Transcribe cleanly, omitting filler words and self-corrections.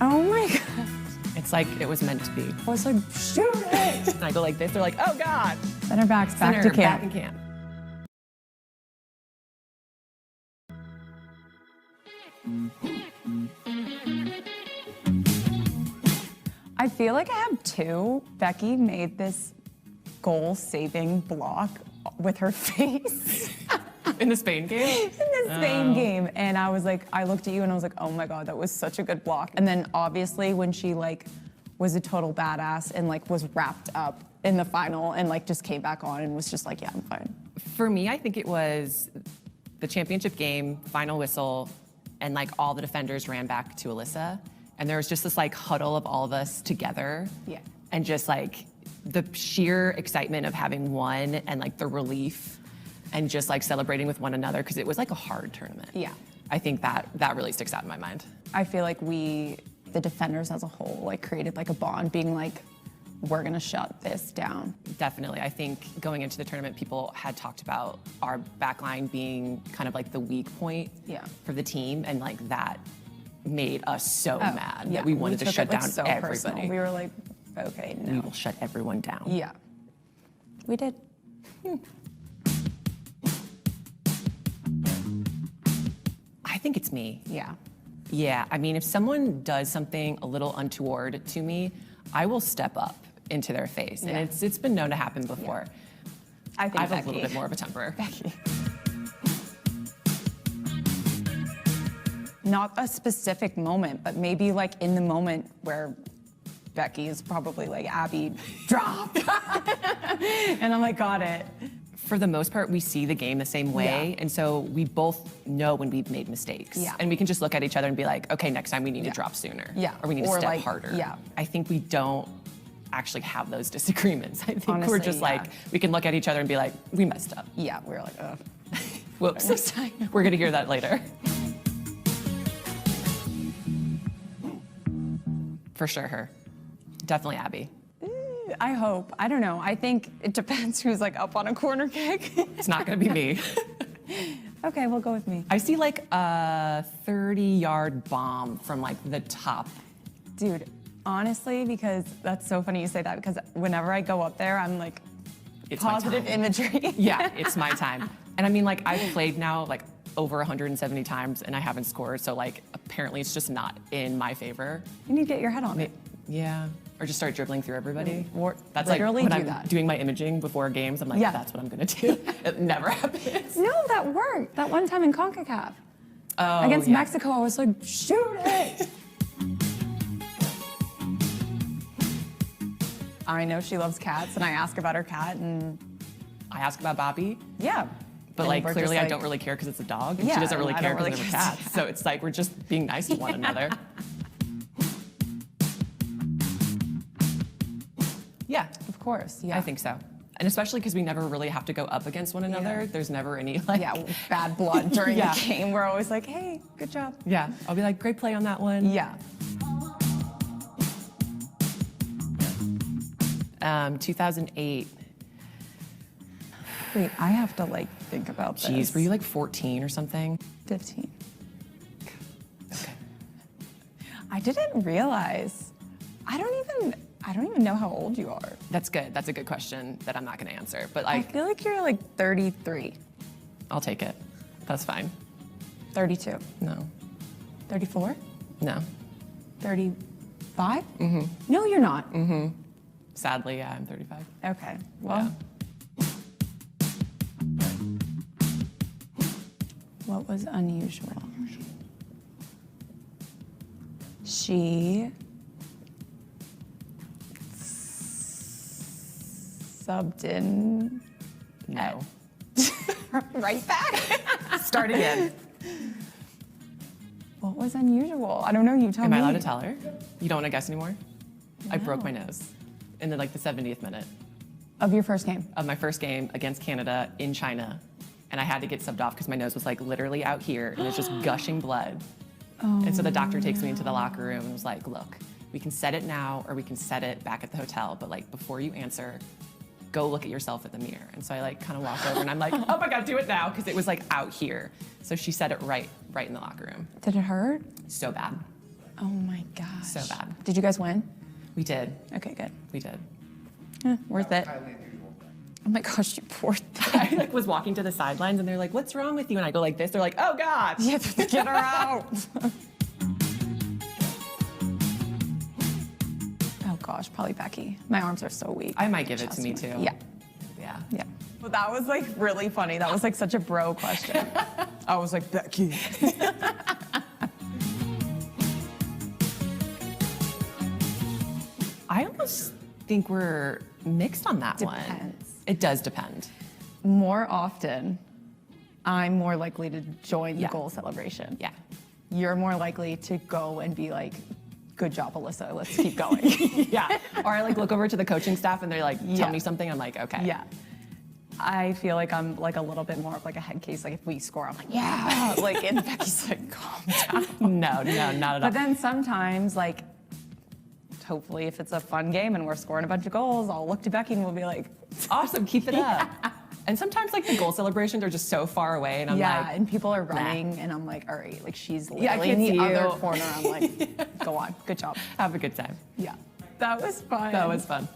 Oh my God. It's like it was meant to be. I was like, shoot it. And I go like this, they're like, oh God. Center back's back to camp. Back in camp. I feel like I have two. Becky made this goal-saving block with her face. In the Spain game? In the Spain game. And I was like, I looked at you and I was like, oh my God, that was such a good block. And then obviously when she like was a total badass and like was wrapped up in the final and like just came back on and was just like, yeah, I'm fine. For me, I think it was the championship game, final whistle, and like all the defenders ran back to Alyssa. And there was just this like huddle of all of us together. Yeah. And just like the sheer excitement of having won and like the relief and just like celebrating with one another because it was like a hard tournament. Yeah. I think that really sticks out in my mind. I feel like the defenders as a whole, like created like a bond being like, we're gonna shut this down. Definitely. I think going into the tournament, people had talked about our backline being kind of like the weak point for the team, and like that made us so mad that we wanted to shut down everybody. Personal. We were like, okay, no. We will shut everyone down. Yeah. We did. I think it's me. Yeah. Yeah, I mean, if someone does something a little untoward to me, I will step up into their face. And it's been known to happen before. I think I have a little bit more of a temper. Becky. Not a specific moment, but maybe like in the moment where Becky is probably like, Abby, drop. And I'm like, got it. For the most part, we see the game the same way, and so we both know when we've made mistakes. Yeah. And we can just look at each other and be like, okay, next time we need to drop sooner. Yeah. Or we need to step like, harder. Yeah. I think we don't actually have those disagreements. I think Honestly, we're just like, we can look at each other and be like, we messed up. Yeah, we're like, ugh. Whoops. Next time. We're gonna hear that later. For sure, her. Definitely Abby. I hope. I don't know. I think it depends who's like up on a corner kick. It's not gonna be me. Okay, we'll go with me. I see like a 30-yard bomb from like the top. Dude, honestly, because that's so funny you say that, because whenever I go up there, I'm like, It's positive my time. imagery. Yeah, it's my time. And I mean, like, I've played now like over 170 times and I haven't scored, so like apparently it's just not in my favor. You need to get your head on it. Yeah, or just start dribbling through everybody. Or That's like literally when do I'm that. doing my imaging before games, I'm like, that's what I'm gonna do. It never happens. No, that worked. That one time in CONCACAF. Oh, Against Mexico, I was like, shoot it. I know she loves cats, and I ask about her cat, and I ask about Bobby. yeah. But And like we're clearly just I don't really care because it's a dog, and Yeah, she doesn't really and I care don't because really they're care. cats. So it's like we're just being nice to one another. Yeah, Of course, yeah. I think so. And especially because we never really have to go up against one another. Yeah. There's never any like... Yeah, bad blood during Yeah. the game. We're always like, hey, good job. Yeah, I'll be like, great play on that one. Yeah. 2008. Wait, I have to like think about this. Jeez, were you like 14 or something? 15. Okay. I didn't realize. I don't even know how old you are. That's good. That's a good question that I'm not going to answer. But I like, feel like you're like 33, I'll take it. That's fine. 32, No. 34, No. 35? Mm-hmm. No, you're not. Mm-hmm. Sadly, yeah, I'm 35. Okay, well. What was unusual? She subbed in. No. Right back. Start again. What was unusual? I don't know, you tell Am me. I allowed to tell her? You don't want to guess anymore? I broke No. my nose in the 70th minute Of your first game? of my first game against Canada in China. And I had to get subbed off because my nose was like literally out here and it's just gushing blood. And so the doctor takes me into the locker room and was like, look, we can set it now or we can set it back at the hotel. But like before you answer, go look at yourself in the mirror. And so I like kind of walk over and I'm like, oh my God, do it now. Because it was like out here. So she said it right in the locker room. Did it hurt? So bad. Oh my gosh. So bad. Did you guys win? We did. Okay, good. We did. Worth it. Oh my gosh, you poor I thing. like was walking to the sidelines and they're like, "What's wrong with you?" And I go like this. They're like, "Oh God." You have to get her out. Oh gosh, probably Becky. My arms are so weak. I might give it to Trust me too. Yeah. Yeah. Yeah. Well, that was like really funny. That was like such a bro question. I was like, Becky. I almost think we're mixed on that one. Depends. It does depend. More often, I'm more likely to join the Yeah. goal celebration. Yeah. You're more likely to go and be like, good job, Alyssa. Let's keep going. Yeah. Or I like look over to the coaching staff and they're like, "Tell Yeah. me something." I'm like, "Okay." Yeah. I feel like I'm like a little bit more of like a head case. Like if we score, I'm like, yeah. Like, and Becky's like, calm down. No, not at all. But then sometimes, like, hopefully if it's a fun game and we're scoring a bunch of goals, I'll look to Becky and we'll be like, Awesome, keep it up. And sometimes like the goal celebrations are just so far away and I'm yeah, like, and people are running and I'm like, all right, like she's Yeah, I literally in can the see other you. corner. I'm like, go on, good job. have a good time. Yeah. That was fun. That was fun.